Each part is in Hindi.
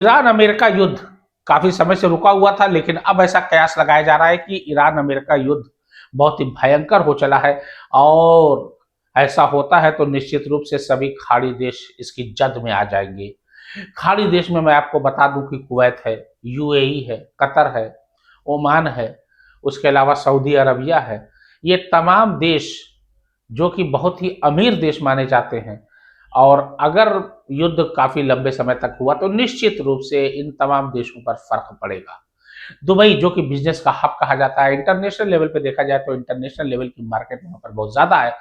ईरान अमेरिका युद्ध काफी समय से रुका हुआ था, लेकिन अब ऐसा कयास लगाया जा रहा है कि ईरान अमेरिका युद्ध बहुत ही भयंकर हो चला है। और ऐसा होता है तो निश्चित रूप से सभी खाड़ी देश इसकी जद में आ जाएंगे। खाड़ी देश में मैं आपको बता दूं कि कुवैत है, यूएई है, कतर है, ओमान है, उसके अलावा सऊदी अरबिया है। ये तमाम देश जो कि बहुत ही अमीर देश माने जाते हैं, और अगर युद्ध काफी लंबे समय तक हुआ तो निश्चित रूप से इन तमाम देशों पर फर्क पड़ेगा। दुबई जो कि बिजनेस का हब कहा जाता है, इंटरनेशनल लेवल पे देखा जाए तो इंटरनेशनल लेवल की मार्केट वहां पर बहुत ज्यादा है,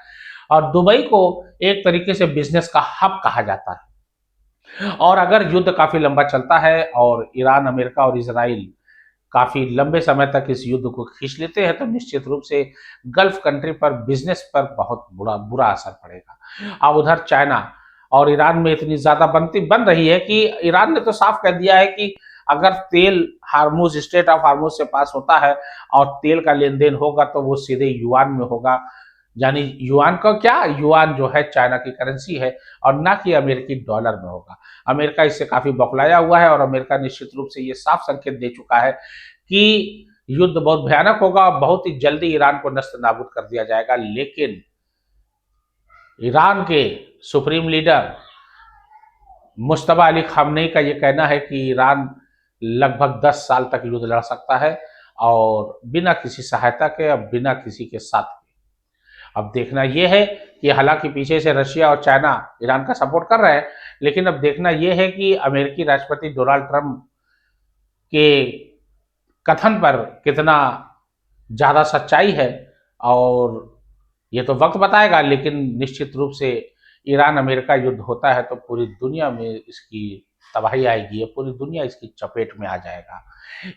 और दुबई को एक तरीके से बिजनेस का हब कहा जाता है। और अगर युद्ध काफी लंबा चलता है और ईरान, अमेरिका और इसराइल काफी लंबे समय तक इस युद्ध को खींच लेते हैं तो निश्चित रूप से गल्फ कंट्री पर बिजनेस पर बहुत बुरा बुरा असर पड़ेगा। अब उधर चाइना और ईरान में इतनी ज्यादा बनती बन रही है कि ईरान ने तो साफ कह दिया है कि अगर तेल हार्मूज, स्ट्रेट ऑफ हार्मूज से पास होता है और तेल का लेन देन होगा तो वो सीधे युआन में होगा। यानी युआन का क्या, युआन जो है चाइना की करेंसी है, और ना कि अमेरिकी डॉलर में होगा। अमेरिका इससे काफी बौखलाया हुआ है और अमेरिका निश्चित रूप से ये साफ संकेत दे चुका है कि युद्ध बहुत भयानक होगा और बहुत ही जल्दी ईरान को नस्त नाबूद कर दिया जाएगा। लेकिन ईरान के supreme leader Mushtaba Ali Khamenei का ये कहना है कि ईरान लगभग 10 साल तक युद्ध लड़ सकता है, और बिना किसी सहायता के, अब बिना किसी के साथ। अब देखना यह है कि हालांकि पीछे से रशिया और चाइना ईरान का सपोर्ट कर रहे हैं, लेकिन अब देखना यह है कि अमेरिकी राष्ट्रपति डोनाल्ड ट्रंप के कथन पर कितना ज्यादा सच्चाई है, और ये तो वक्त बताएगा। लेकिन निश्चित रूप से ईरान अमेरिका युद्ध होता है तो पूरी दुनिया में इसकी तबाही आएगी, पूरी दुनिया इसकी चपेट में आ जाएगा।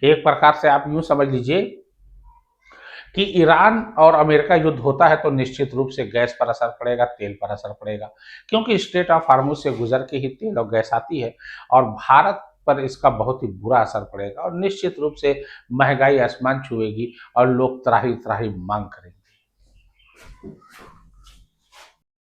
एक प्रकार से आप यूं समझ लीजिए कि ईरान और अमेरिका युद्ध होता है तो निश्चित रूप से गैस पर असर पड़ेगा, तेल पर असर पड़ेगा, क्योंकि स्ट्रेट ऑफ हार्मुज से गुजर के ही तेल और गैस आती है, और भारत पर इसका बहुत ही बुरा असर पड़ेगा, और निश्चित रूप से महंगाई आसमान छुएगी और लोग त्राही त्राही मांग करेंगे।